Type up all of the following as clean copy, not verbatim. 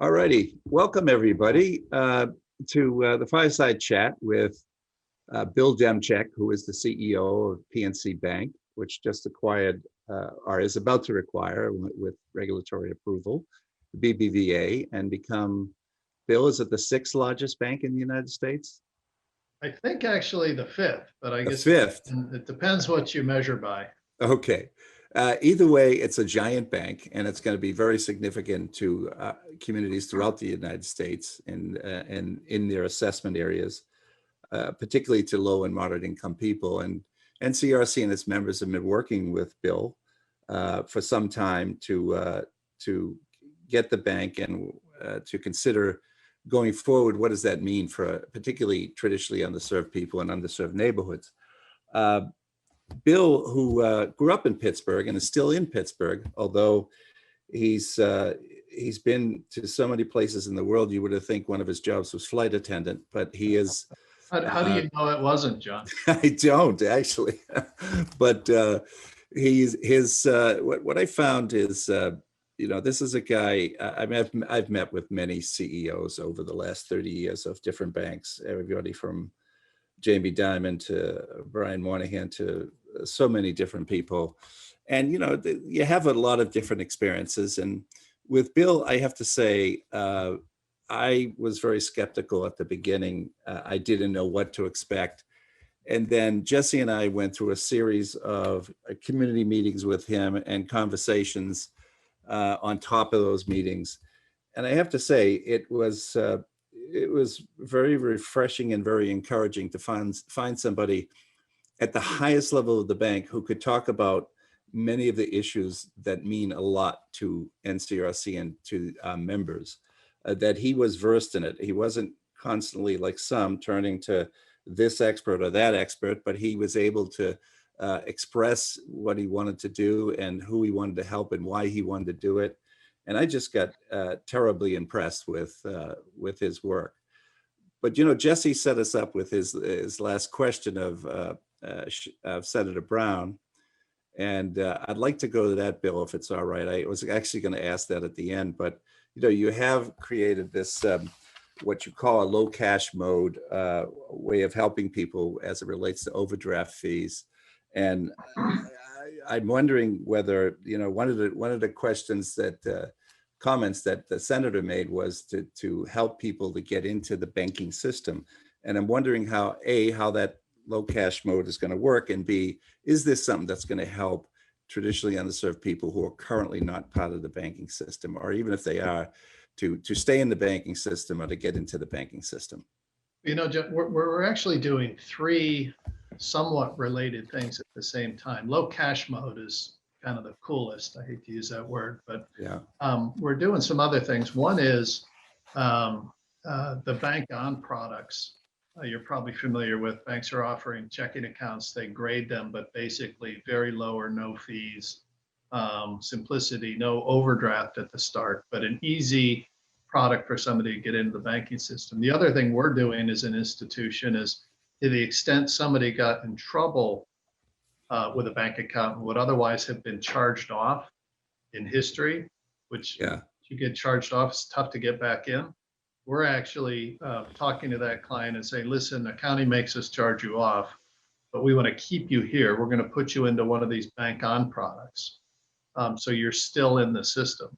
All righty. Welcome, everybody, to the Fireside Chat with Bill Demchak, who is the CEO of PNC Bank, which just acquired or is about to acquire with regulatory approval, the BBVA, and become, Bill, is it the sixth largest bank in the United States? I think actually the fifth, but I The guess fifth. it depends what you measure by. Okay. Either way, it's a giant bank, and it's going to be very significant to communities throughout the United States and in their assessment areas, particularly to low and moderate income people. And NCRC and its members have been working with Bill for some time to get the bank and to consider going forward. What does that mean for particularly traditionally underserved people and underserved neighborhoods? Bill, who grew up in Pittsburgh and is still in Pittsburgh, although he's been to so many places in the world, you would have think one of his jobs was flight attendant, but he is. How do you know it wasn't, John? I don't actually, but what I found is, this is a guy. I've met with many CEOs over the last 30 years of different banks, everybody from Jamie Dimon to Brian Moynihan to so many different people. And, you have a lot of different experiences. And with Bill, I have to say, I was very skeptical at the beginning. I didn't know what to expect. And then Jesse and I went through a series of community meetings with him and conversations on top of those meetings. And I have to say, it was very refreshing and very encouraging to find somebody at the highest level of the bank who could talk about many of the issues that mean a lot to NCRC and to members, that he was versed in it. He wasn't constantly, like some, turning to this expert or that expert, but he was able to express what he wanted to do and who he wanted to help and why he wanted to do it. And I just got terribly impressed with his work. But Jesse set us up with his last question of Senator Brown, and I'd like to go to that, Bill, if it's all right. I was actually going to ask that at the end, but you have created this what you call a low cash mode way of helping people as it relates to overdraft fees, and I'm wondering whether one of the questions that comments that the senator made was to help people to get into the banking system, and I'm wondering how that low cash mode is going to work, and B, is this something that's going to help traditionally underserved people who are currently not part of the banking system, or even if they are, to stay in the banking system or to get into the banking system? Jeff, we're actually doing three somewhat related things at the same time. Low cash mode is kind of the coolest. I hate to use that word, but yeah, we're doing some other things. One is the bank on products. You're probably familiar with. Banks are offering checking accounts. They grade them, but basically very low or no fees, simplicity, no overdraft at the start, but an easy product for somebody to get into the banking system. The other thing we're doing as an institution is, to the extent somebody got in trouble with a bank account and would otherwise have been charged off in history, which you get charged off, it's tough to get back in. We're actually talking to that client and saying, listen, the county makes us charge you off, but we want to keep you here. We're going to put you into one of these bank on products. So you're still in the system.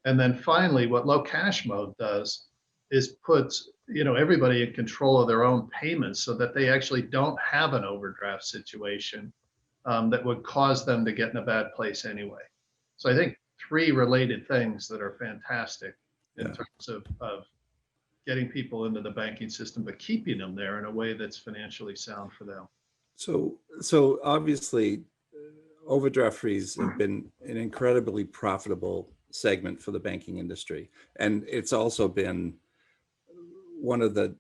And then finally, what low cash mode does is puts everybody in control of their own payments, so that they actually don't have an overdraft situation that would cause them to get in a bad place anyway. So I think three related things that are fantastic in terms of getting people into the banking system, but keeping them there in a way that's financially sound for them. So obviously, overdraft fees have been an incredibly profitable segment for the banking industry, and it's also been one of the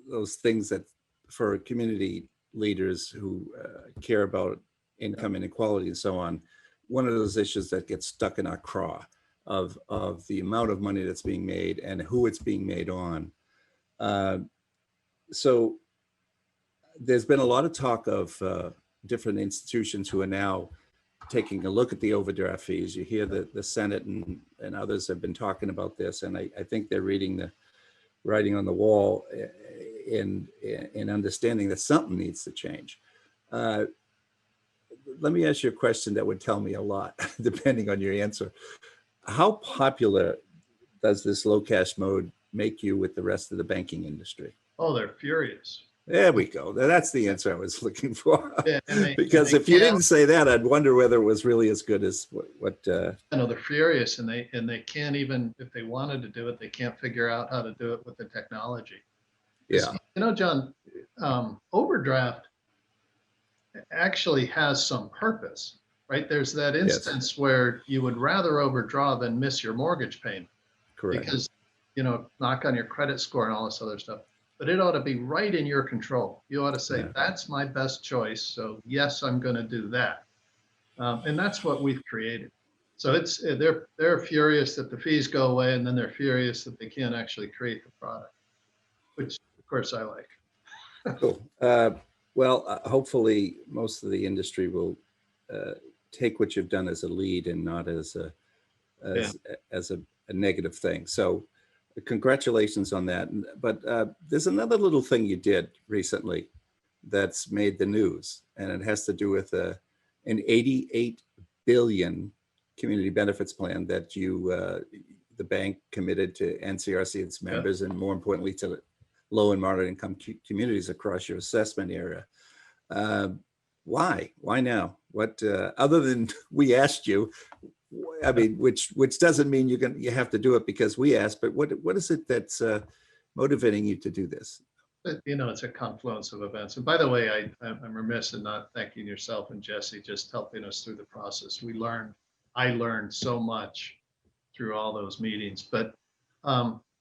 those things that, for community leaders who care about income inequality and so on, one of those issues that gets stuck in our craw of the amount of money that's being made and who it's being made on. So there's been a lot of talk of different institutions who are now taking a look at the overdraft fees. You hear the Senate and others have been talking about this, and I think they're reading the writing on the wall in understanding that something needs to change. Let me ask you a question that would tell me a lot, depending on your answer. How popular does this low cash mode make you with the rest of the banking industry? Oh, they're furious. There we go. That's the answer I was looking for. Yeah, because if you didn't say that, I'd wonder whether it was really as good as what I know they're furious, and they can't even, if they wanted to do it, they can't figure out how to do it with the technology. Yeah. You know, John, overdraft actually has some purpose, right? There's that instance where you would rather overdraw than miss your mortgage payment. Correct. Because, you know, knock on your credit score and all this other stuff. But it ought to be right in your control. You ought to say, that's my best choice. So yes, I'm going to do that. And that's what we've created. So it's they're furious that the fees go away, and then they're furious that they can't actually create the product, which of course I like. Cool. Well, hopefully most of the industry will take what you've done as a lead and not as a negative thing. So congratulations on that. But there's another little thing you did recently that's made the news, and it has to do with an 88 billion community benefits plan that the bank committed to NCRC, its members, and more importantly to low and moderate income communities across your assessment area. Why now? What other than we asked you? I mean, which doesn't mean you have to do it because we asked, but what is it that's motivating you to do this? You know, it's a confluence of events. And by the way, I'm remiss in not thanking yourself and Jesse just helping us through the process. I learned so much through all those meetings. But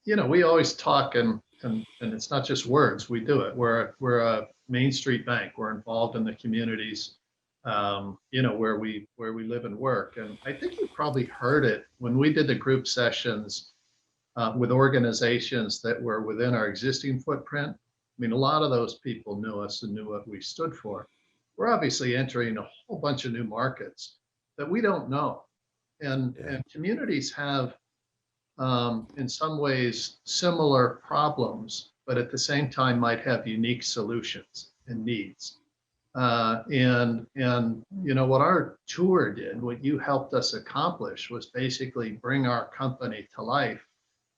you know, we always talk, and it's not just words. We do it. We're a Main Street bank. We're involved in the communities, you know, where we live and work. And I think you probably heard it when we did the group sessions with organizations that were within our existing footprint. I mean, a lot of those people knew us and knew what we stood for. We're obviously entering a whole bunch of new markets that we don't know. And communities have, in some ways, similar problems, but at the same time might have unique solutions and needs. And you know, what our tour did, what you helped us accomplish, was basically bring our company to life,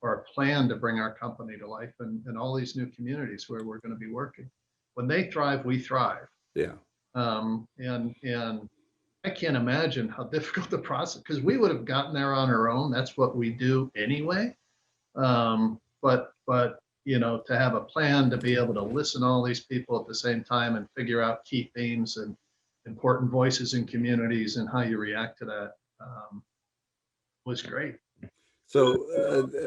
or a plan to bring our company to life in all these new communities where we're going to be working. When they thrive, we thrive. Yeah. And I can't imagine how difficult the process, because we would have gotten there on our own. That's what we do anyway. But you know, to have a plan, to be able to listen to all these people at the same time and figure out key themes and important voices in communities and how you react to that was great. So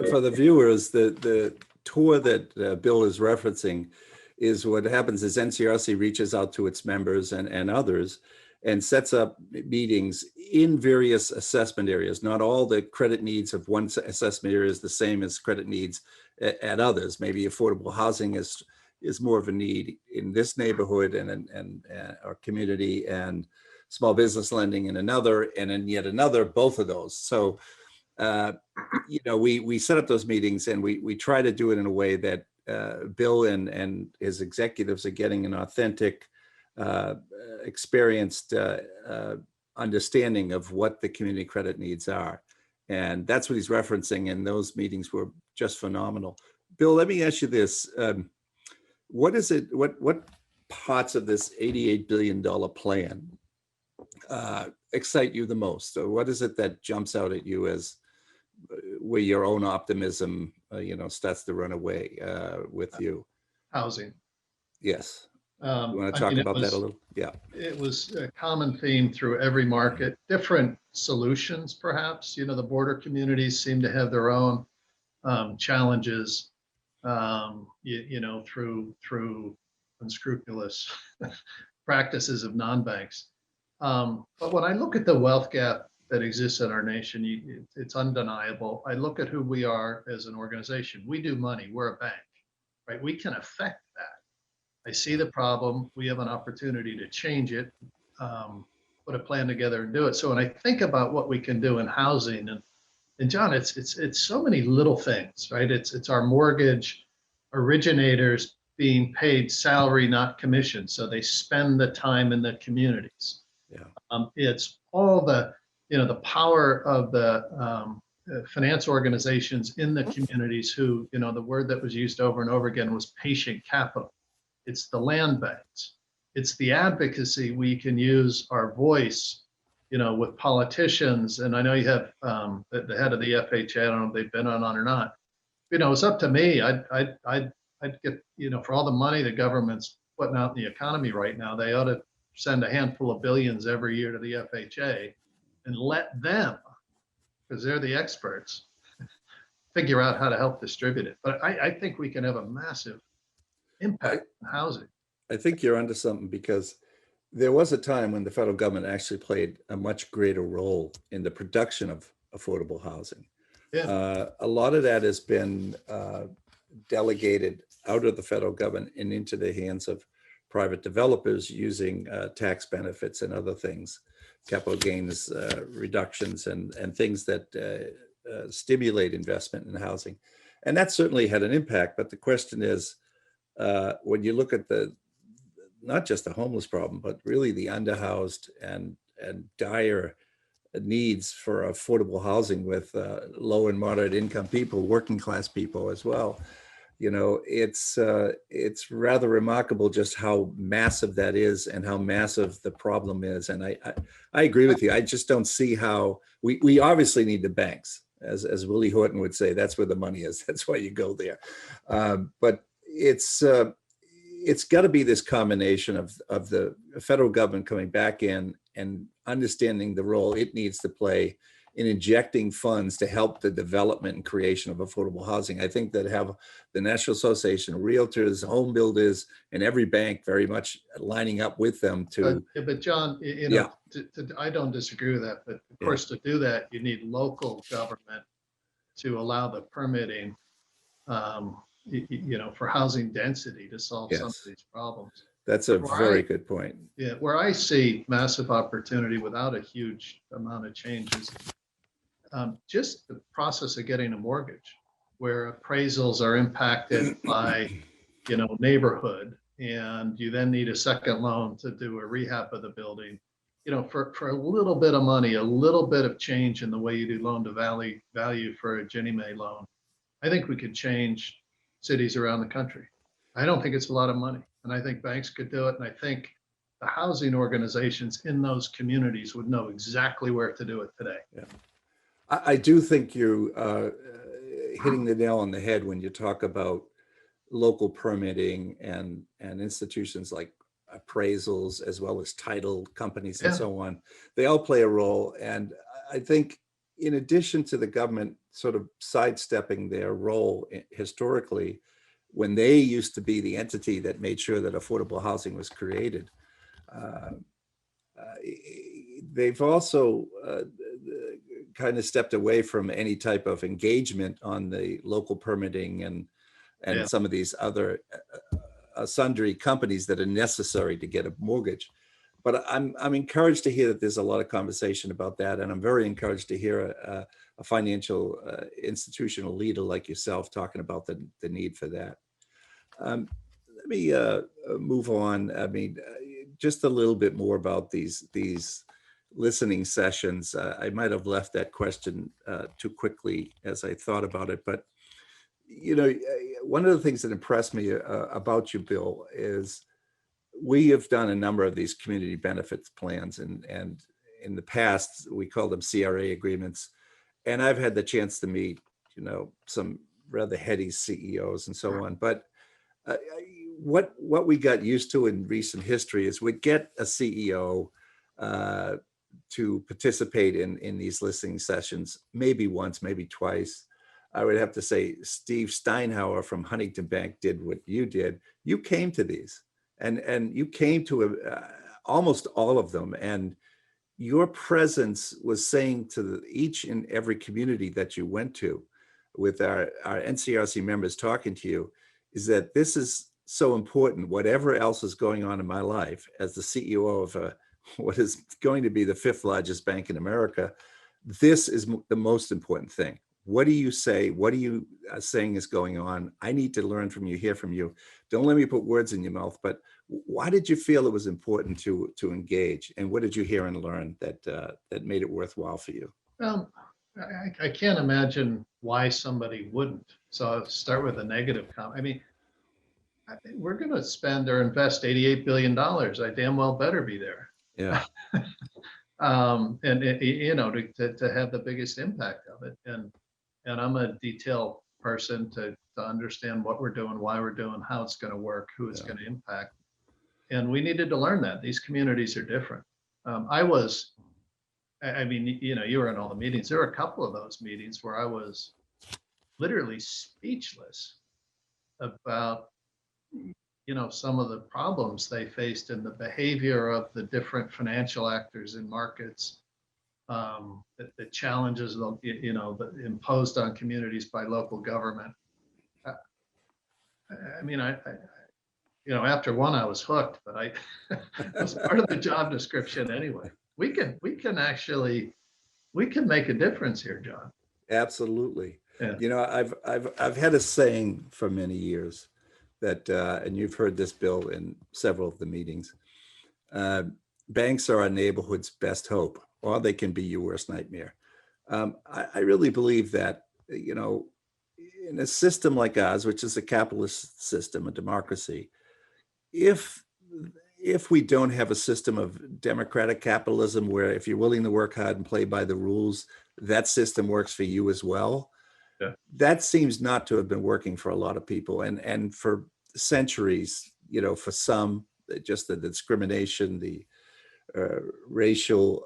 for the viewers, the tour that Bill is referencing is what happens is NCRC reaches out to its members and others and sets up meetings in various assessment areas. Not all the credit needs of one assessment area is the same as credit needs at others. Maybe affordable housing is more of a need in this neighborhood and our community, and small business lending in another, and in yet another, both of those. So you know, we set up those meetings, and we try to do it in a way that Bill and his executives are getting an authentic, experienced understanding of what the community credit needs are. And that's what he's referencing, and those meetings were just phenomenal. Bill, let me ask you this. What is it, what parts of this $88 billion plan excite you the most? So what is it that jumps out at you as where your own optimism, you know, starts to run away with you? Housing. Yes. You want to talk about that a little? Yeah. It was a common theme through every market, different solutions, perhaps. You know, the border communities seem to have their own challenges, you know, through unscrupulous practices of non-banks. But when I look at the wealth gap that exists in our nation, it's undeniable. I look at who we are as an organization. We do money. We're a bank, right? We can affect that. I see the problem. We have an opportunity to change it. put a plan together and do it. So when I think about what we can do in housing, and John, it's so many little things, right? It's our mortgage originators being paid salary, not commission, so they spend the time in the communities. Yeah. It's all the, the power of the finance organizations in the communities who, the word that was used over and over again was patient capital. It's the land banks. It's the advocacy we can use our voice, with politicians. And I know you have the head of the FHA. I don't know if they've been on or not. It's up to me. I'd get, for all the money the government's putting out in the economy right now, they ought to send a handful of billions every year to the FHA and let them, because they're the experts, figure out how to help distribute it. But I think we can have a massive impact on housing. I think you're onto something, because there was a time when the federal government actually played a much greater role in the production of affordable housing. Yeah. A lot of that has been delegated out of the federal government and into the hands of private developers using tax benefits and other things, capital gains reductions and things that stimulate investment in housing. And that certainly had an impact. But the question is, when you look at not just the homeless problem, but really the underhoused and dire needs for affordable housing with low and moderate income people, working class people as well. It's rather remarkable just how massive that is and how massive the problem is. And I agree with you. I just don't see how we obviously need the banks, as Willie Horton would say. That's where the money is. That's why you go there. But it's got to be this combination of the federal government coming back in and understanding the role it needs to play in injecting funds to help the development and creation of affordable housing. I think that have the National Association of Realtors, home builders, and every bank very much lining up with them to. But John, I don't disagree with that. But of course, to do that, you need local government to allow the permitting, for housing density to solve some of these problems. That's a very good point. Yeah, where I see massive opportunity without a huge amount of changes, just the process of getting a mortgage, where appraisals are impacted by, neighborhood, and you then need a second loan to do a rehab of the building. For a little bit of money, a little bit of change in the way you do loan to value for a Ginnie Mae loan, I think we could change cities around the country. I don't think it's a lot of money, and I think banks could do it. And I think the housing organizations in those communities would know exactly where to do it today. Yeah. I do think you hitting the nail on the head when you talk about local permitting and institutions like appraisals, as well as title companies and so on. They all play a role. And I think in addition to the government sort of sidestepping their role historically, when they used to be the entity that made sure that affordable housing was created, they've also kind of stepped away from any type of engagement on the local permitting and some of these other sundry companies that are necessary to get a mortgage. But I'm encouraged to hear that there's a lot of conversation about that, and I'm very encouraged to hear a financial institutional leader like yourself talking about the need for that. Let me move on. I mean, just a little bit more about these listening sessions. I might have left that question too quickly as I thought about it, but one of the things that impressed me about you, Bill, is we have done a number of these community benefits plans, and in the past we call them CRA agreements. And I've had the chance to meet, some rather heady CEOs and so on. But what we got used to in recent history is we'd get a CEO to participate in these listening sessions, maybe once, maybe twice. I would have to say Steve Steinhauer from Huntington Bank did what you did. You came to these, and you came to almost all of them. And your presence was saying to each and every community that you went to, with our NCRC members talking to you, is that this is so important. Whatever else is going on in my life, as the CEO of a what is going to be the fifth largest bank in America, this is the most important thing. What do you say? What are you saying is going on? I need to learn from you, hear from you. Don't let me put words in your mouth, but why did you feel it was important to engage? And what did you hear and learn that made it worthwhile for you? I can't imagine why somebody wouldn't. So I'll start with a negative comment. I mean, we're going to spend or invest $88 billion. I damn well better be there. Yeah. And you know, to have the biggest impact of it. And I'm a detail person to understand what we're doing, why we're doing, how it's going to work, who it's going to impact. And we needed to learn that these communities are different. I mean, you know, you were in all the meetings. There were a couple of those meetings where I was literally speechless about, you know, some of the problems they faced in the behavior of the different financial actors in markets, the challenges, you know, imposed on communities by local government. I mean, you know, after one, I was hooked, but it was part of the job description anyway. We can make a difference here, John. Absolutely. Yeah. You know, I've had a saying for many years that, and you've heard this, Bill, in several of the meetings. Banks are our neighborhood's best hope, or they can be your worst nightmare. I really believe that, you know, in a system like ours, which is a capitalist system, a democracy, if we don't have a system of democratic capitalism where if you're willing to work hard and play by the rules, that system works for you as well. Yeah. That seems not to have been working for a lot of people. And for centuries, you know, for some, just the discrimination, the racial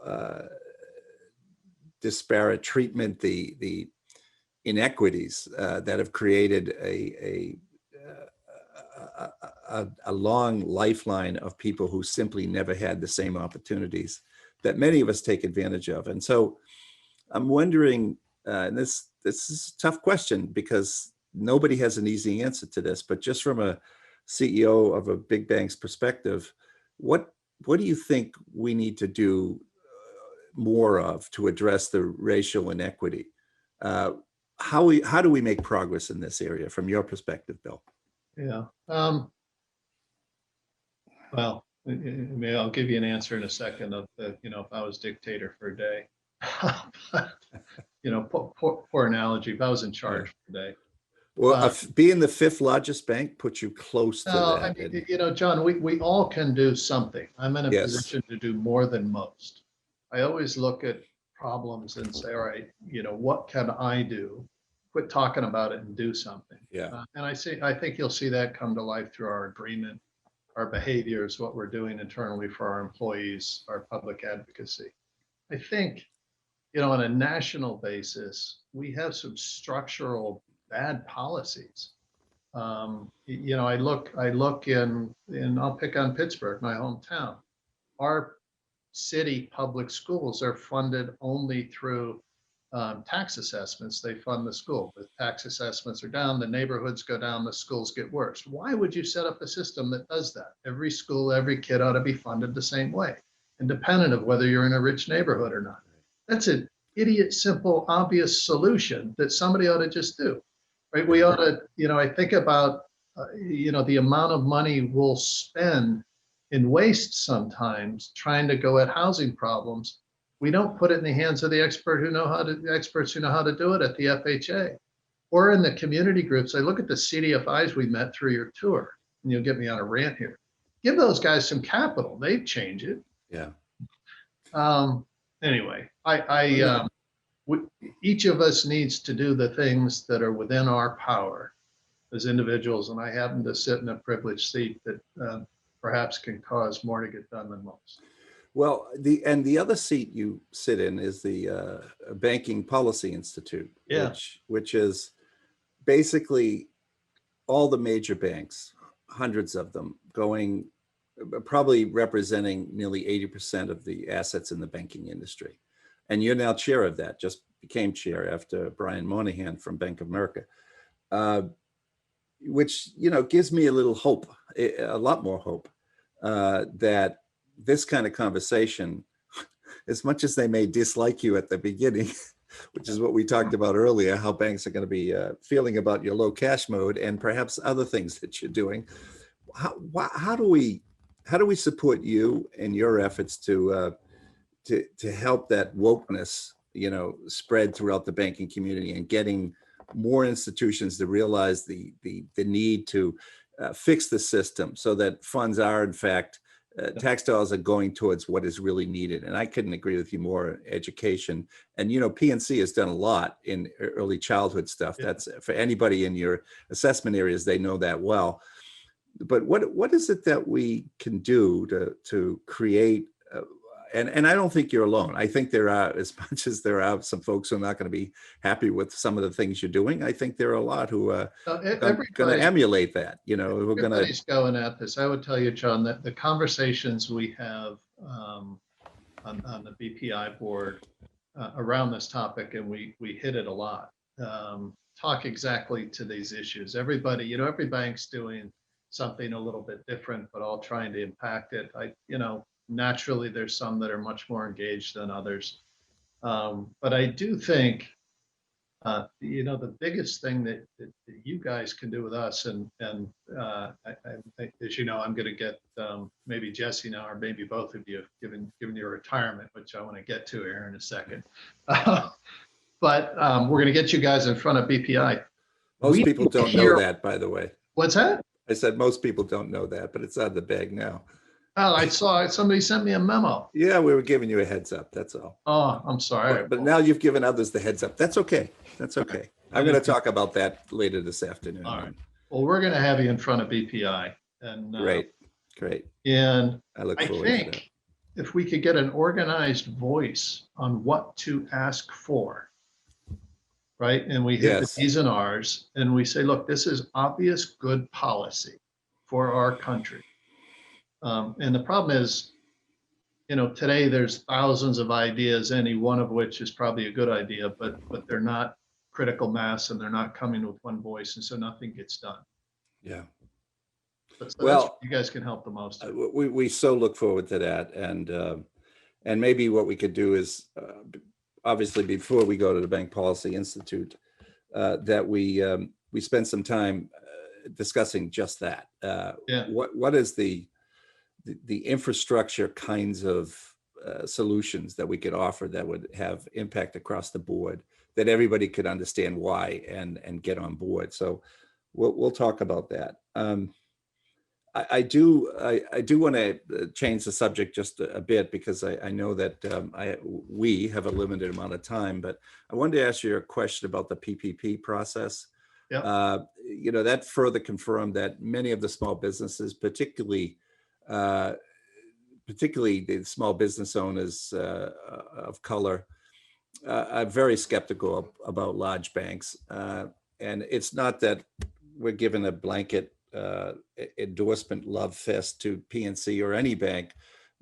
disparate treatment, the inequities that have created a long lifeline of people who simply never had the same opportunities that many of us take advantage of. And so I'm wondering, and this is a tough question because nobody has an easy answer to this, but just from a CEO of a big bank's perspective, what do you think we need to do more of to address the racial inequity? How do we make progress in this area from your perspective, Bill? Yeah. Well, maybe I'll give you an answer in a second of the, you know, if I was dictator for a day. But, you know, poor analogy. If I was in charge for a day. Well, being the fifth largest bank puts you close to that. I mean, you know, John, we all can do something. I'm in a position to do more than most. I always look at problems and say, all right, you know, what can I do? Quit talking about it and do something. Yeah. And I think you'll see that come to life through our agreement, our behaviors, what we're doing internally for our employees, our public advocacy. I think, you know, on a national basis, we have some structural bad policies. You know, I look in I'll pick on Pittsburgh, my hometown. Our city public schools are funded only through tax assessments. They fund the school. The tax assessments are down, the neighborhoods go down, the schools get worse. Why would you set up a system that does that? Every school, every kid ought to be funded the same way, independent of whether you're in a rich neighborhood or not. That's an idiot, simple, obvious solution that somebody ought to just do, right? We ought to, you know, I think about, you know, the amount of money we'll spend in waste sometimes trying to go at housing problems. We don't put it in the hands of the experts who know how to do it at the FHA or in the community groups. I look at the CDFIs we met through your tour, and you'll get me on a rant here. Give those guys some capital; they'd change it. Yeah. Anyway, each of us needs to do the things that are within our power as individuals, and I happen to sit in a privileged seat that perhaps can cause more to get done than most. Well, the other seat you sit in is the Banking Policy Institute, which is basically all the major banks, hundreds of them, going probably representing nearly 80% of the assets in the banking industry. And you're now chair of that, just became chair after Brian Moynihan from Bank of America, which, you know, gives me a little hope, a lot more hope, that this kind of conversation, as much as they may dislike you at the beginning, which is what we talked about earlier, how banks are going to be feeling about your low cash mode and perhaps other things that you're doing. How do we support you in your efforts to help that wokeness, spread throughout the banking community and getting more institutions to realize the need to fix the system so that funds are in fact tax dollars are going towards what is really needed. And I couldn't agree with you more. Education, and PNC has done a lot in early childhood stuff. Yeah. That's for anybody in your assessment areas, they know that well. But what is it that we can do to create? And I don't think you're alone. I think there are, as much as there are some folks who are not going to be happy with some of the things you're doing, I think there are a lot who are going to emulate that. Who are going to. Everybody's going at this. I would tell you, John, that the conversations we have on the BPI board around this topic, and we hit it a lot, talk exactly to these issues. Everybody, every bank's doing something a little bit different, but all trying to impact it. Naturally, there's some that are much more engaged than others. But I do think, the biggest thing that you guys can do with us, and I think, as I'm going to get maybe Jesse now, or maybe both of you, given your retirement, which I want to get to here in a second. But we're going to get you guys in front of BPI. Most people don't know that, by the way. What's that? I said most people don't know that, but it's out of the bag now. Oh, I saw it. Somebody sent me a memo. Yeah, we were giving you a heads up. That's all. Oh, I'm sorry. But now you've given others the heads up. That's okay. That's okay. I'm going to talk about that later this afternoon. All right. Well, we're going to have you in front of BPI. And Great. And I look forward to that. I think if we could get an organized voice on what to ask for, right? And we hit the T's and R's, and we say, look, this is obvious good policy for our country. And the problem is, today there's thousands of ideas, any one of which is probably a good idea, but they're not critical mass and they're not coming with one voice. And so nothing gets done. Yeah. So well, you guys can help the most. We so look forward to that. And maybe what we could do is, obviously, before we go to the Bank Policy Institute, that we spend some time discussing just that. What is the infrastructure kinds of solutions that we could offer that would have impact across the board, that everybody could understand why and get on board. So we'll talk about that. I do want to change the subject just a bit, because I know that we have a limited amount of time, but I wanted to ask you a question about the PPP process. Yep. That further confirmed that many of the small businesses, particularly the small business owners of color, are very skeptical about large banks. And it's not that we're given a blanket endorsement love fest to PNC or any bank,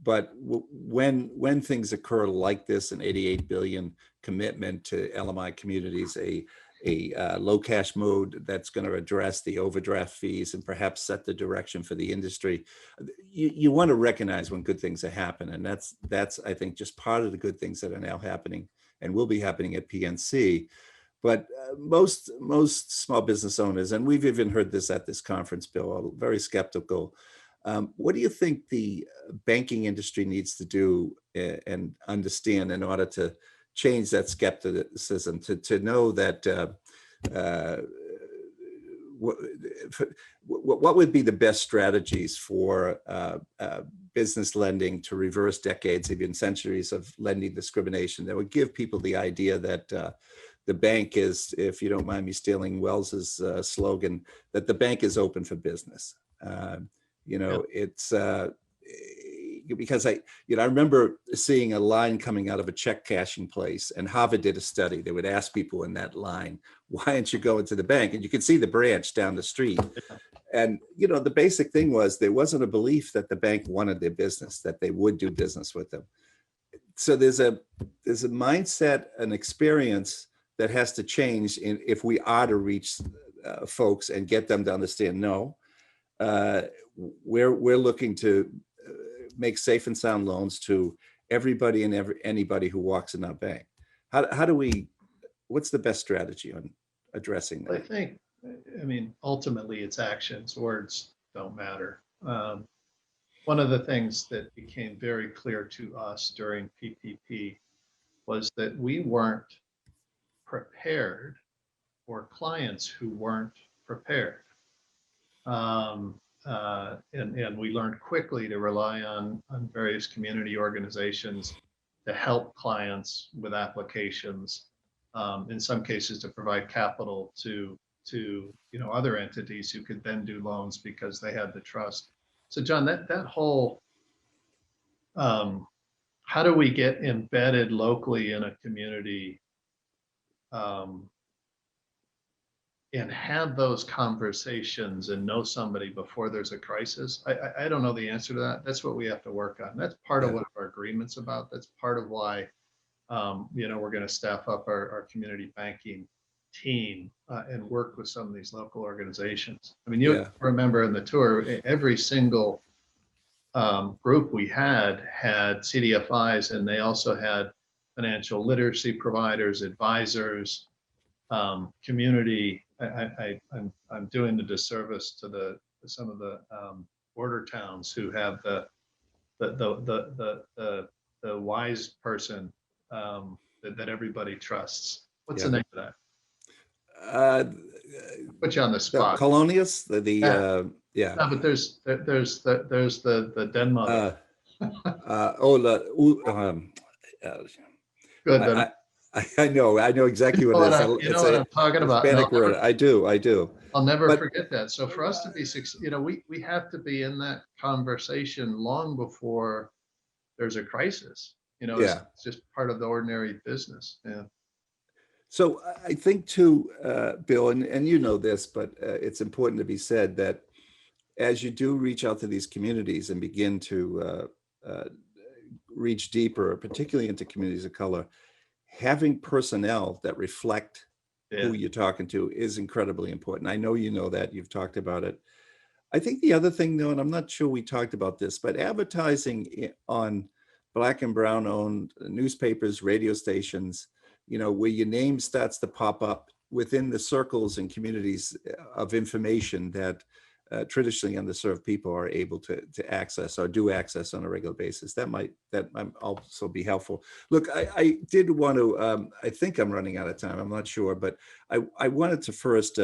but when things occur like this, an 88 billion commitment to LMI communities, a low cash mode that's going to address the overdraft fees and perhaps set the direction for the industry, you want to recognize when good things are happening. And that's I think just part of the good things that are now happening and will be happening at PNC. But most small business owners, and we've even heard this at this conference, Bill, are very skeptical. What do you think the banking industry needs to do and understand in order to change that skepticism, to know that what would be the best strategies for business lending to reverse decades, even centuries of lending discrimination that would give people the idea that the bank is, if you don't mind me stealing Wells's slogan, that the bank is open for business. It's because I remember seeing a line coming out of a check cashing place, and Harvard did a study. They would ask people in that line, why aren't you going to the bank? And you could see the branch down the street. And, the basic thing was there wasn't a belief that the bank wanted their business, that they would do business with them. So there's a mindset, an experience that has to change if we are to reach folks and get them to understand, no, we're looking to make safe and sound loans to everybody and anybody who walks in our bank. How do we, what's the best strategy on addressing I that? think, I mean, ultimately it's actions, words don't matter. One of the things that became very clear to us during PPP was that we weren't prepared for clients who weren't prepared. And we learned quickly to rely on various community organizations to help clients with applications, in some cases to provide capital to other entities who could then do loans because they had the trust. So John, that whole how do we get embedded locally in a community, and have those conversations and know somebody before there's a crisis? I don't know the answer to that. That's what we have to work on. That's part of what our agreement's about. That's part of why we're going to staff up our community banking team and work with some of these local organizations. I mean, you remember in the tour, every single group we had CDFIs, and they also had financial literacy providers, advisors, community. I'm doing the disservice to some of the border towns who have the wise person that everybody trusts. What's the name of that? Put you on the spot. Colonius, No, but there's the den mother. Good. I know exactly what it is. You know what I'm talking about. Hispanic word. I do. I'll never forget that. So for us to be successful, we have to be in that conversation long before there's a crisis. It's just part of the ordinary business. Yeah. So I think too, Bill, and you know this, but it's important to be said that as you do reach out to these communities and begin to reach deeper, particularly into communities of color, having personnel that reflect who you're talking to is incredibly important. I know you know that, you've talked about it. I think the other thing though, and I'm not sure we talked about this, but advertising on Black and brown owned newspapers, radio stations, where your name starts to pop up within the circles and communities of information that traditionally underserved people are able to access or do access on a regular basis. That might also be helpful. Look, I did want to, I think I'm running out of time, I'm not sure, but I wanted to first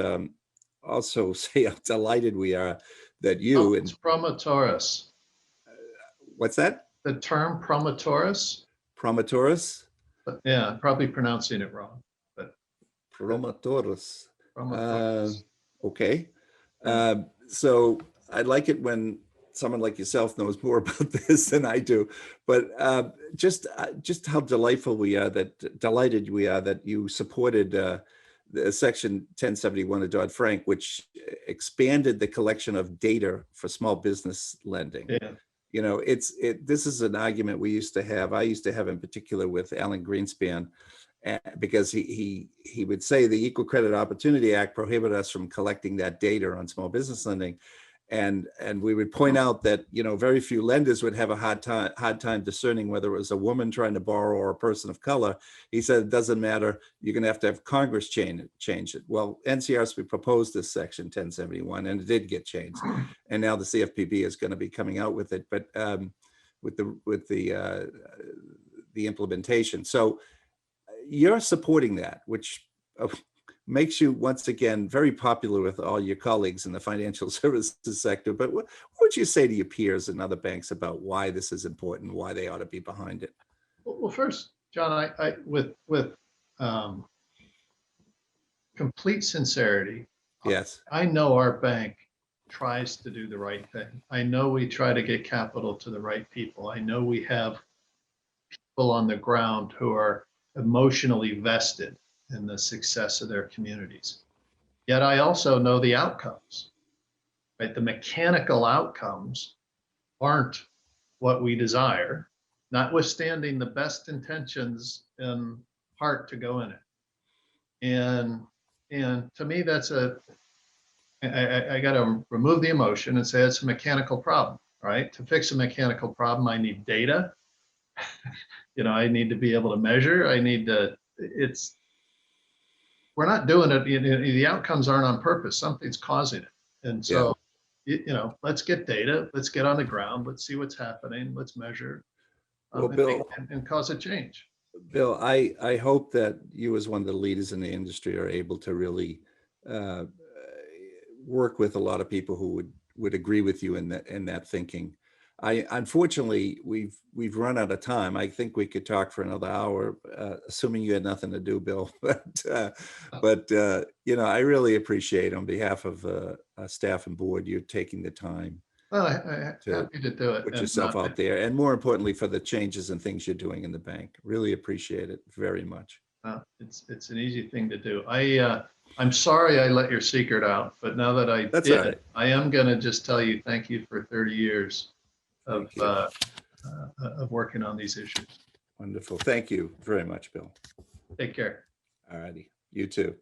also say how delighted we are that you it's promotoris. What's that? The term promotoris. Promotoris? Yeah, probably pronouncing it wrong, but promotoris. Promotoris. Okay. So I like it when someone like yourself knows more about this than I do, but just how delighted we are that you supported the Section 1071 of Dodd-Frank, which expanded the collection of data for small business lending. Yeah. This is an argument I used to have in particular with Alan Greenspan, because he would say the Equal Credit Opportunity Act prohibited us from collecting that data on small business lending. And we would point out that, very few lenders would have a hard time discerning whether it was a woman trying to borrow or a person of color. He said, it doesn't matter. You're going to have Congress change it. Well, NCRC proposed this Section 1071 and it did get changed. And now the CFPB is going to be coming out with it, but with the implementation. So you're supporting that, which makes you once again very popular with all your colleagues in the financial services sector. But what would you say to your peers and other banks about why this is important, why they ought to be behind it? Well, first, John, I with complete sincerity, yes, I know our bank tries to do the right thing. I know we try to get capital to the right people. I know we have people on the ground who are emotionally vested in the success of their communities. Yet I also know the outcomes, right? The mechanical outcomes aren't what we desire, notwithstanding the best intentions and heart to go in it. And to me, that's I got to remove the emotion and say it's a mechanical problem, right? To fix a mechanical problem, I need data. I need to be able to measure. We're not doing it. The outcomes aren't on purpose. Something's causing it. And Yeah. so, let's get data. Let's get on the ground. Let's see what's happening. Let's measure Well, Bill, and cause a change. Bill, I hope that you, as one of the leaders in the industry, are able to really uh, work with a lot of people who would agree with you in that thinking. Unfortunately, we've run out of time. I think we could talk for another hour, assuming you had nothing to do, Bill. But I really appreciate, on behalf of staff and board, you taking the time Well, I'm happy to do it. put yourself out there, and more importantly, for the changes and things you're doing in the bank. Really appreciate it very much. It's an easy thing to do. I'm sorry I let your secret out, but now that I That's all did, right. I am going to just tell you thank you for 30 years of Thank you. of working on these issues. Wonderful. Thank you very much, Bill. Take care. All righty. You too.